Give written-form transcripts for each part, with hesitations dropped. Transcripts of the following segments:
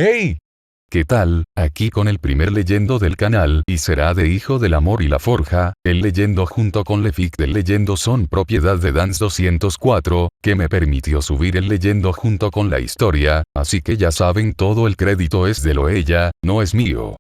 ¡Hey! ¿Qué tal? Aquí con el primer leyendo del canal, y será de Hijo del Amor y la Forja. El leyendo junto con Lefic del leyendo son propiedad de Dance204, que me permitió subir el leyendo junto con la historia, así que ya saben, todo el crédito es de ella, no es mío.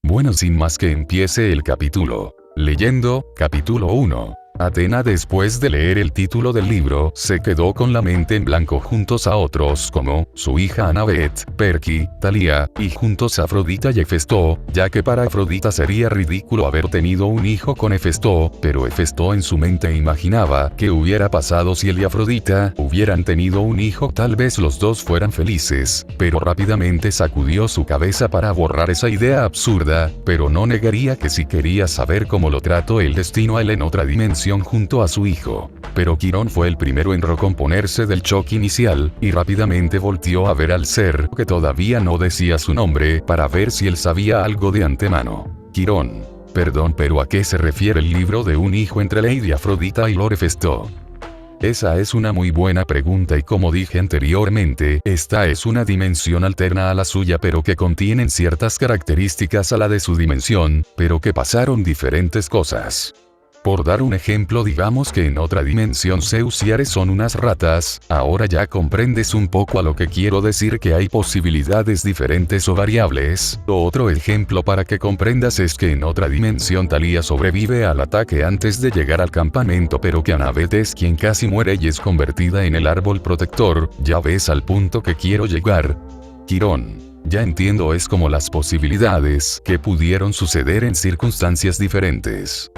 Bueno, sin más que empiece el capítulo. Leyendo, capítulo 1. Athena, después de leer el título del libro, se quedó con la mente en blanco juntos a otros como su hija Annabeth, Perky, Thalía, y juntos a Afrodita y Hefesto, ya que para Afrodita sería ridículo haber tenido un hijo con Hefesto, pero Hefesto en su mente imaginaba qué hubiera pasado si él y Afrodita hubieran tenido un hijo. Tal vez los dos fueran felices, pero rápidamente sacudió su cabeza para borrar esa idea absurda, pero no negaría que sí quería saber cómo lo trató el destino a él en otra dimensión junto a su hijo. Pero Quirón fue el primero en recomponerse del shock inicial, y rápidamente volteó a ver al ser que todavía no decía su nombre para ver si él sabía algo de antemano. Quirón. Perdón, pero ¿a qué se refiere el libro de un hijo entre Lady Afrodita y Lord Hefesto? Esa es una muy buena pregunta y como dije anteriormente, esta es una dimensión alterna a la suya pero que contienen ciertas características a la de su dimensión, pero que pasaron diferentes cosas. Por dar un ejemplo, digamos que en otra dimensión Zeus y Ares son unas ratas. Ahora ya comprendes un poco a lo que quiero decir, que hay posibilidades diferentes o variables. Otro ejemplo para que comprendas es que en otra dimensión Thalía sobrevive al ataque antes de llegar al campamento, pero que Annabeth es quien casi muere y es convertida en el árbol protector. Ya ves al punto que quiero llegar. Quirón. Ya entiendo, es como las posibilidades que pudieron suceder en circunstancias diferentes.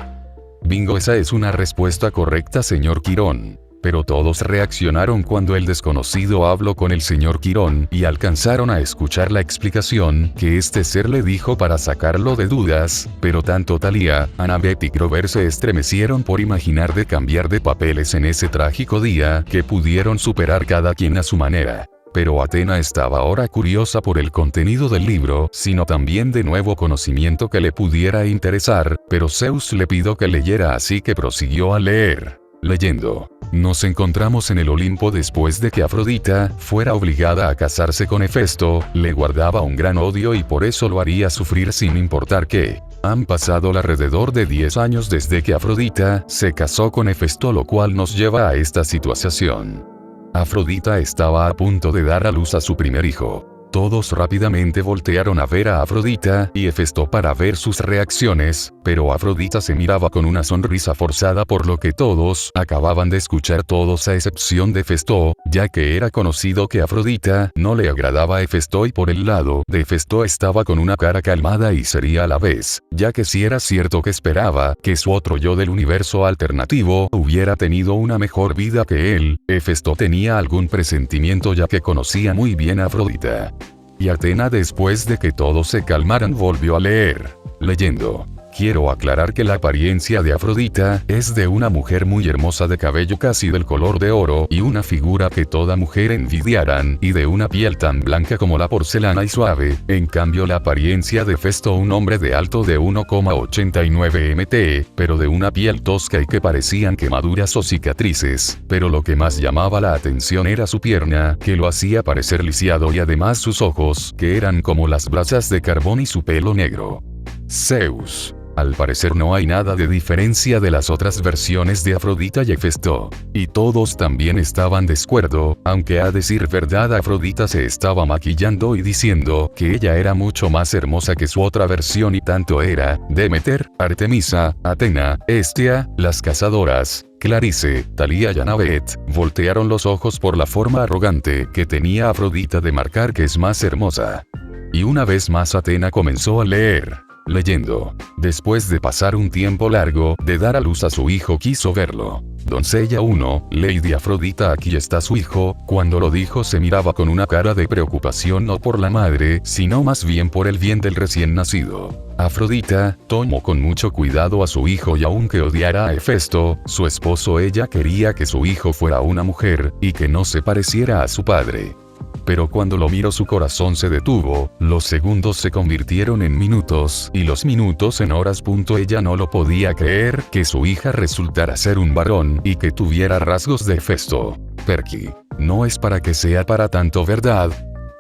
Bingo, esa es una respuesta correcta, señor Quirón. Pero todos reaccionaron cuando el desconocido habló con el señor Quirón y alcanzaron a escuchar la explicación que este ser le dijo para sacarlo de dudas, pero tanto Thalía, Annabeth y Grover se estremecieron por imaginar de cambiar de papeles en ese trágico día que pudieron superar cada quien a su manera. Pero Athena estaba ahora curiosa por el contenido del libro, sino también de nuevo conocimiento que le pudiera interesar, pero Zeus le pidió que leyera, así que prosiguió a leer. Leyendo. Nos encontramos en el Olimpo después de que Afrodita fuera obligada a casarse con Hefesto. Le guardaba un gran odio y por eso lo haría sufrir sin importar qué. Han pasado alrededor de 10 años desde que Afrodita se casó con Hefesto, lo cual nos lleva a esta situación. Afrodita estaba a punto de dar a luz a su primer hijo. Todos rápidamente voltearon a ver a Afrodita y Hefesto para ver sus reacciones, pero Afrodita se miraba con una sonrisa forzada, por lo que todos acababan de escuchar, todos a excepción de Hefesto, ya que era conocido que Afrodita no le agradaba a Hefesto, y por el lado de Hefesto estaba con una cara calmada y seria a la vez, ya que si era cierto que esperaba que su otro yo del universo alternativo hubiera tenido una mejor vida que él, Hefesto tenía algún presentimiento ya que conocía muy bien a Afrodita. Y Athena, después de que todos se calmaran, volvió a leer. Leyendo. Quiero aclarar que la apariencia de Afrodita es de una mujer muy hermosa, de cabello casi del color de oro y una figura que toda mujer envidiaran, y de una piel tan blanca como la porcelana y suave. En cambio, la apariencia de Hefesto, un hombre de alto de 1,89 mt, pero de una piel tosca y que parecían quemaduras o cicatrices, pero lo que más llamaba la atención era su pierna, que lo hacía parecer lisiado, y además sus ojos, que eran como las brasas de carbón, y su pelo negro. Zeus. Al parecer no hay nada de diferencia de las otras versiones de Afrodita y Hefesto. Y todos también estaban de acuerdo, aunque a decir verdad Afrodita se estaba maquillando y diciendo que ella era mucho más hermosa que su otra versión, y tanto era Demeter, Artemisa, Athena, Hestia, las cazadoras, Clarice, Thalía y Annabeth voltearon los ojos por la forma arrogante que tenía Afrodita de marcar que es más hermosa. Y una vez más Athena comenzó a leer. Leyendo. Después de pasar un tiempo largo de dar a luz a su hijo, quiso verlo. Doncella 1, Lady Afrodita, aquí está su hijo. Cuando lo dijo se miraba con una cara de preocupación, no por la madre, sino más bien por el bien del recién nacido. Afrodita tomó con mucho cuidado a su hijo, y aunque odiara a Hefesto, su esposo, ella quería que su hijo fuera una mujer, y que no se pareciera a su padre. Pero cuando lo miró su corazón se detuvo, los segundos se convirtieron en minutos y los minutos en horas. Ella no lo podía creer que su hija resultara ser un varón y que tuviera rasgos de Hefesto. Perky. No es para que sea para tanto, ¿verdad?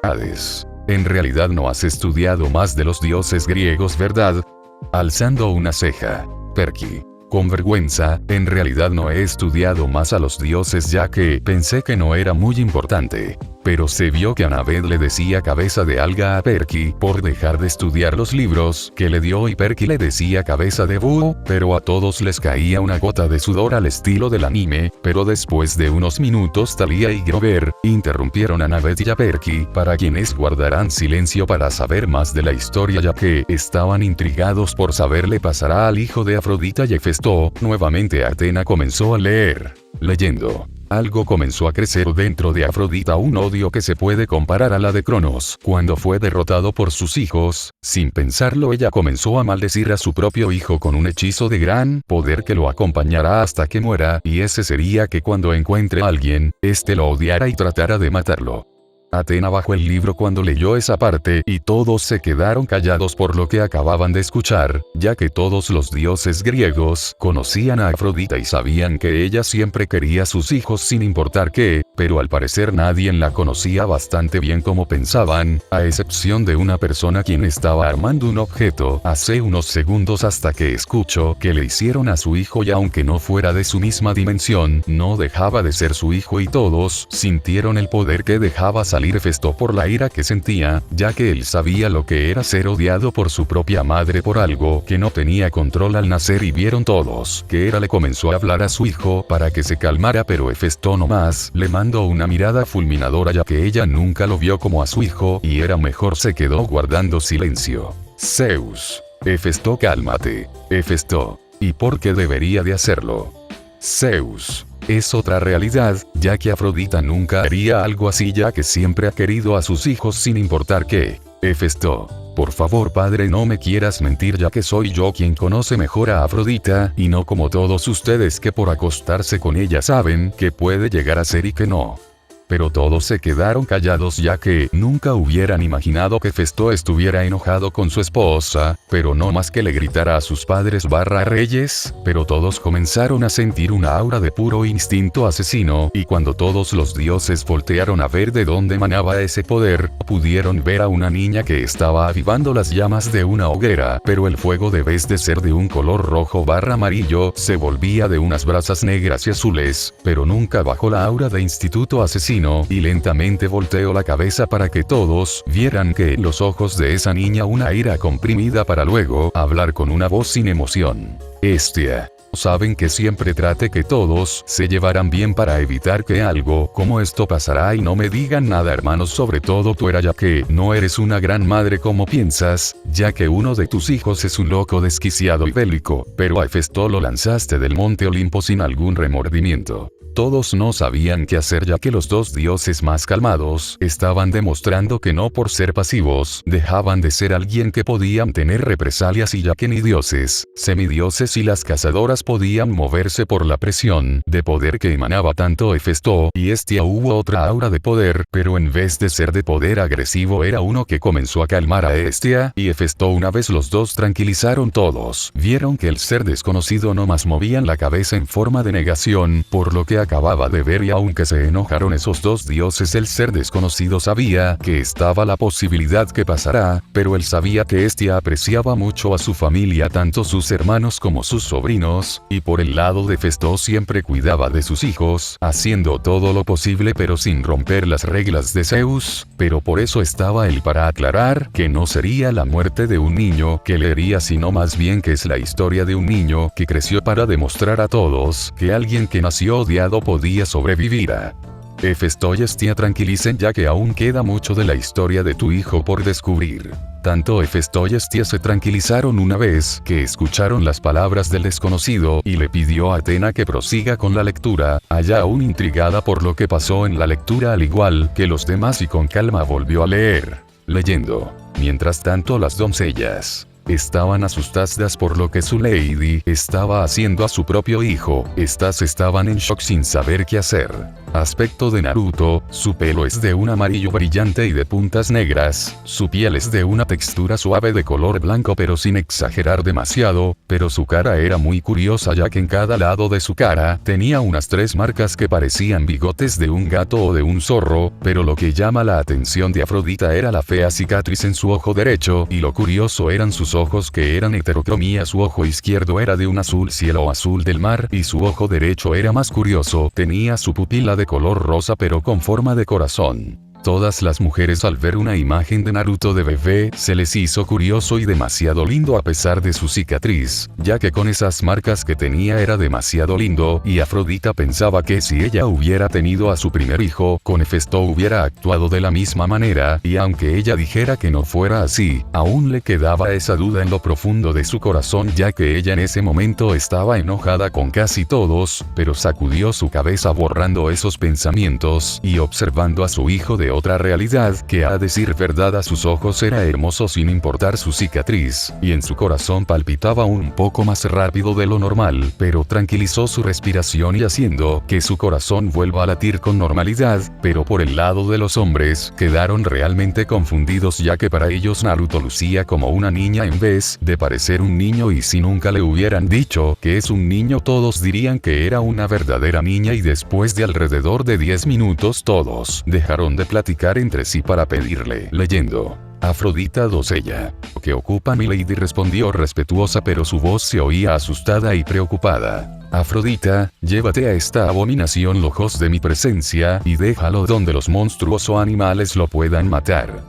Hades. en realidad no has estudiado más de los dioses griegos, ¿verdad? Alzando una ceja. Perky. Con vergüenza, en realidad no he estudiado más a los dioses ya que pensé que no era muy importante. Pero se vio que Annabeth le decía cabeza de alga a Perky por dejar de estudiar los libros que le dio y Perky le decía cabeza de búho, pero a todos les caía una gota de sudor al estilo del anime, pero después de unos minutos Talia y Grover interrumpieron a Annabeth y a Perky, para quienes guardarán silencio para saber más de la historia ya que estaban intrigados por saber le pasará al hijo de Afrodita y Hefesto. Nuevamente Athena comenzó a leer. Leyendo. Algo comenzó a crecer dentro de Afrodita, un odio que se puede comparar a la de Cronos cuando fue derrotado por sus hijos. Sin pensarlo ella comenzó a maldecir a su propio hijo con un hechizo de gran poder que lo acompañará hasta que muera, y ese sería que cuando encuentre a alguien, este lo odiara y tratara de matarlo. Athena bajó el libro cuando leyó esa parte y todos se quedaron callados por lo que acababan de escuchar, ya que todos los dioses griegos conocían a Afrodita y sabían que ella siempre quería a sus hijos sin importar qué, pero al parecer nadie la conocía bastante bien como pensaban, a excepción de una persona quien estaba armando un objeto hace unos segundos hasta que escuchó que le hicieron a su hijo y aunque no fuera de su misma dimensión, no dejaba de ser su hijo y todos sintieron el poder que dejaba salir Hefesto por la ira que sentía, ya que él sabía lo que era ser odiado por su propia madre por algo que no tenía control al nacer y vieron todos que Hera le comenzó a hablar a su hijo para que se calmara pero Hefesto nomás le mandó una mirada fulminadora ya que ella nunca lo vio como a su hijo y Hera mejor se quedó guardando silencio. Zeus. Hefesto, cálmate. Hefesto. ¿Y por qué debería de hacerlo? Zeus. Es otra realidad, ya que Afrodita nunca haría algo así ya que siempre ha querido a sus hijos sin importar qué. Hefesto. Por favor padre, no me quieras mentir ya que soy yo quien conoce mejor a Afrodita y no como todos ustedes que por acostarse con ella saben que puede llegar a ser y que no. Pero todos se quedaron callados ya que nunca hubieran imaginado que Hefesto estuviera enojado con su esposa, pero no más que le gritara a sus padres reyes, pero todos comenzaron a sentir una aura de puro instinto asesino y cuando todos los dioses voltearon a ver de dónde emanaba ese poder, pudieron ver a una niña que estaba avivando las llamas de una hoguera, pero el fuego de vez de ser de un color rojo amarillo, se volvía de unas brasas negras y azules, pero nunca bajo la aura de instituto asesino. Y lentamente volteó la cabeza para que todos vieran que en los ojos de esa niña una ira comprimida para luego hablar con una voz sin emoción. Estia. Saben que siempre trate que todos se llevaran bien para evitar que algo como esto pasará y no me digan nada hermanos, sobre todo tú Hera ya que no eres una gran madre como piensas, ya que uno de tus hijos es un loco desquiciado y bélico, pero a Hefesto lo lanzaste del monte Olimpo sin algún remordimiento. Todos no sabían qué hacer ya que los dos dioses más calmados estaban demostrando que no por ser pasivos dejaban de ser alguien que podían tener represalias y ya que ni dioses, semidioses y las cazadoras podían moverse por la presión de poder que emanaba tanto Hefesto y Hestia. Hubo otra aura de poder, pero en vez de ser de poder agresivo era uno que comenzó a calmar a Hestia y Hefesto. Una vez los dos tranquilizaron todos, vieron que el ser desconocido no más movían la cabeza en forma de negación por lo que acababa de ver y aunque se enojaron esos dos dioses el ser desconocido sabía que estaba la posibilidad que pasará, pero él sabía que Hestia apreciaba mucho a su familia tanto sus hermanos como sus sobrinos, y por el lado de Hefesto siempre cuidaba de sus hijos, haciendo todo lo posible pero sin romper las reglas de Zeus, pero por eso estaba él para aclarar que no sería la muerte de un niño que leería sino más bien que es la historia de un niño que creció para demostrar a todos que alguien que nació odiado podía sobrevivir a. Hefesto y Hestia, tranquilicen ya que aún queda mucho de la historia de tu hijo por descubrir. Tanto Hefesto y Hestia se tranquilizaron una vez que escucharon las palabras del desconocido y le pidió a Athena que prosiga con la lectura, allá aún intrigada por lo que pasó en la lectura al igual que los demás y con calma volvió a leer. Leyendo. Mientras tanto las doncellas estaban asustadas por lo que su lady estaba haciendo a su propio hijo. Estas estaban en shock sin saber qué hacer. Aspecto de Naruto: su pelo es de un amarillo brillante y de puntas negras, su piel es de una textura suave de color blanco pero sin exagerar demasiado, pero su cara era muy curiosa ya que en cada lado de su cara tenía unas 3 marcas que parecían bigotes de un gato o de un zorro, pero lo que llama la atención de Afrodita era la fea cicatriz en su ojo derecho y lo curioso eran sus ojos que eran heterocromía. Su ojo izquierdo era de un azul cielo o azul del mar y su ojo derecho era más curioso, tenía su pupila de color rosa pero con forma de corazón. Todas las mujeres al ver una imagen de Naruto de bebé se les hizo curioso y demasiado lindo a pesar de su cicatriz, ya que con esas marcas que tenía era demasiado lindo y Afrodita pensaba que si ella hubiera tenido a su primer hijo, con Hefesto hubiera actuado de la misma manera y aunque ella dijera que no fuera así, aún le quedaba esa duda en lo profundo de su corazón ya que ella en ese momento estaba enojada con casi todos, pero sacudió su cabeza borrando esos pensamientos y observando a su hijo de otra realidad que a decir verdad a sus ojos era hermoso sin importar su cicatriz, y en su corazón palpitaba un poco más rápido de lo normal, pero tranquilizó su respiración y haciendo que su corazón vuelva a latir con normalidad, pero por el lado de los hombres, quedaron realmente confundidos ya que para ellos Naruto lucía como una niña en vez de parecer un niño y si nunca le hubieran dicho que es un niño todos dirían que era una verdadera niña y después de alrededor de 10 minutos todos dejaron de platicar entre sí para pedirle, leyendo. Afrodita doncella. ¿Qué ocupa milady? Respondió respetuosa pero su voz se oía asustada y preocupada. Afrodita, llévate a esta abominación lejos de mi presencia y déjalo donde los monstruos o animales lo puedan matar.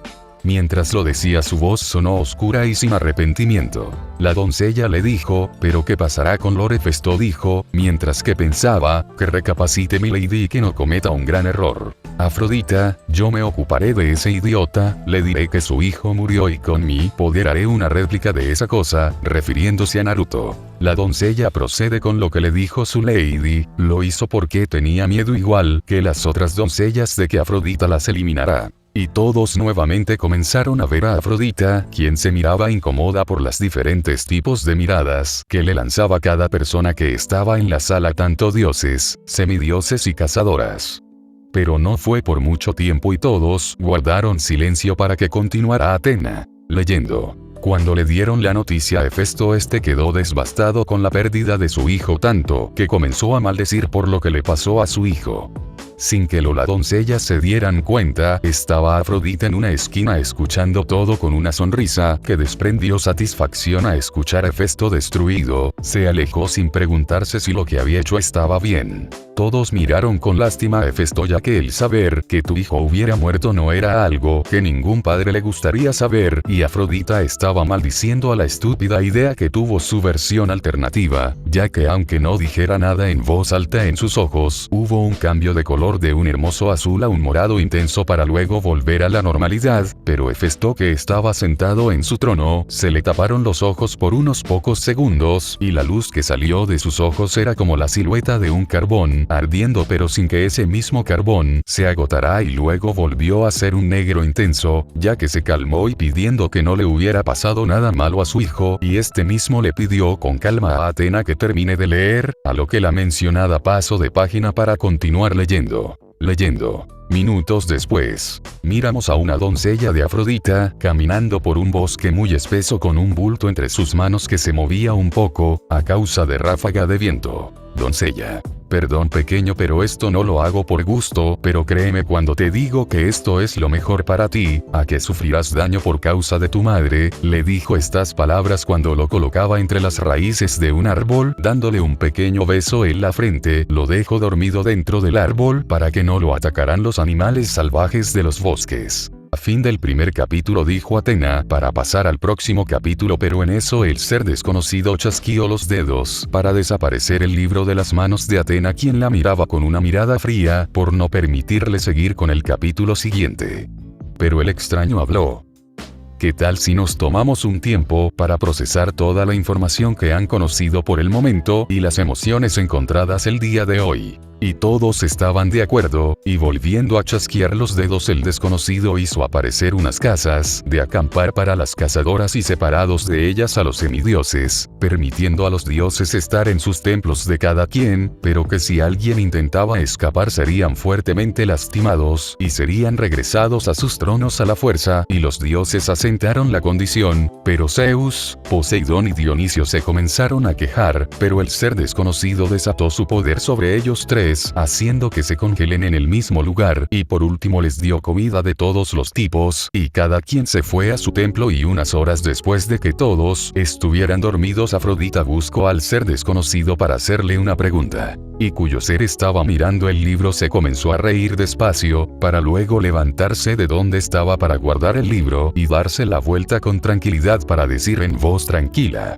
Mientras lo decía su voz sonó oscura y sin arrepentimiento. La doncella le dijo, ¿pero qué pasará con Lord Hefesto? Dijo, mientras que pensaba, que recapacite milady y que no cometa un gran error. Afrodita, yo me ocuparé de ese idiota, le diré que su hijo murió y con mi poder haré una réplica de esa cosa, refiriéndose a Naruto. La doncella procede con lo que le dijo su lady, lo hizo porque tenía miedo igual que las otras doncellas de que Afrodita las eliminará. Y todos nuevamente comenzaron a ver a Afrodita, quien se miraba incómoda por las diferentes tipos de miradas que le lanzaba cada persona que estaba en la sala, tanto dioses, semidioses y cazadoras. Pero no fue por mucho tiempo y todos guardaron silencio para que continuara Atena, leyendo. Cuando le dieron la noticia a Hefesto quedó devastado con la pérdida de su hijo tanto que comenzó a maldecir por lo que le pasó a su hijo. Sin que la doncella se dieran cuenta, estaba Afrodita en una esquina escuchando todo con una sonrisa que desprendió satisfacción a escuchar a Hefesto destruido, se alejó sin preguntarse si lo que había hecho estaba bien. Todos miraron con lástima a Hefesto ya que el saber que tu hijo hubiera muerto no era algo que ningún padre le gustaría saber y Afrodita estaba maldiciendo a la estúpida idea que tuvo su versión alternativa, ya que aunque no dijera nada en voz alta en sus ojos, hubo un cambio de color de un hermoso azul a un morado intenso para luego volver a la normalidad, pero Hefesto que estaba sentado en su trono, se le taparon los ojos por unos pocos segundos y la luz que salió de sus ojos era como la silueta de un carbón, ardiendo pero sin que ese mismo carbón se agotara y luego volvió a ser un negro intenso, ya que se calmó y pidiendo que no le hubiera pasado nada malo a su hijo y mismo le pidió con calma a Atena que termine de leer, a lo que la mencionada pasó de página para continuar leyendo. Minutos después, miramos a una doncella de Afrodita, caminando por un bosque muy espeso con un bulto entre sus manos que se movía un poco, a causa de ráfaga de viento. Doncella. Perdón pequeño pero esto no lo hago por gusto, pero créeme cuando te digo que esto es lo mejor para ti, a que sufrirás daño por causa de tu madre, le dijo estas palabras cuando lo colocaba entre las raíces de un árbol, dándole un pequeño beso en la frente, lo dejó dormido dentro del árbol para que no lo atacaran los animales salvajes de los bosques. A fin del primer capítulo dijo Atena para pasar al próximo capítulo pero en eso el ser desconocido chasqueó los dedos para desaparecer el libro de las manos de Atena quien la miraba con una mirada fría por no permitirle seguir con el capítulo siguiente. Pero el extraño habló. ¿Qué tal si nos tomamos un tiempo para procesar toda la información que han conocido por el momento y las emociones encontradas el día de hoy? Y todos estaban de acuerdo, y volviendo a chasquear los dedos el desconocido hizo aparecer unas casas de acampar para las cazadoras y separados de ellas a los semidioses, permitiendo a los dioses estar en sus templos de cada quien, pero que si alguien intentaba escapar serían fuertemente lastimados y serían regresados a sus tronos a la fuerza, y los dioses asentaron la condición, pero Zeus, Poseidón y Dionisio se comenzaron a quejar, pero el ser desconocido desató su poder sobre ellos tres, haciendo que se congelen en el mismo lugar, y por último les dio comida de todos los tipos, y cada quien se fue a su templo y unas horas después de que todos estuvieran dormidos Afrodita buscó al ser desconocido para hacerle una pregunta, y cuyo ser estaba mirando el libro se comenzó a reír despacio, para luego levantarse de donde estaba para guardar el libro y darse la vuelta con tranquilidad para decir en voz tranquila: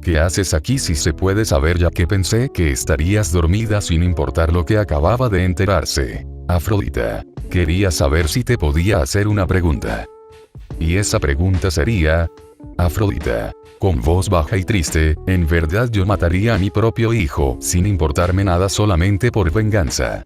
¿Qué haces aquí si se puede saber, ya que pensé que estarías dormida sin importar lo que acababa de enterarse? Afrodita, quería saber si te podía hacer una pregunta. Y esa pregunta sería: Afrodita, con voz baja y triste, en verdad yo mataría a mi propio hijo, sin importarme nada solamente por venganza.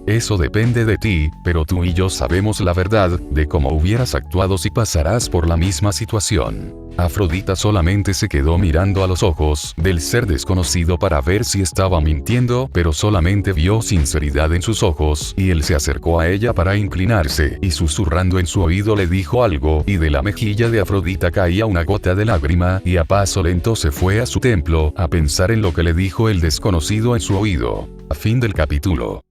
Eso depende de ti, pero tú y yo sabemos la verdad, de cómo hubieras actuado si pasarás por la misma situación. Afrodita solamente se quedó mirando a los ojos del ser desconocido para ver si estaba mintiendo, pero solamente vio sinceridad en sus ojos, y él se acercó a ella para inclinarse, y susurrando en su oído le dijo algo, y de la mejilla de Afrodita caía una gota de lágrima, y a paso lento se fue a su templo, a pensar en lo que le dijo el desconocido en su oído. Fin del capítulo.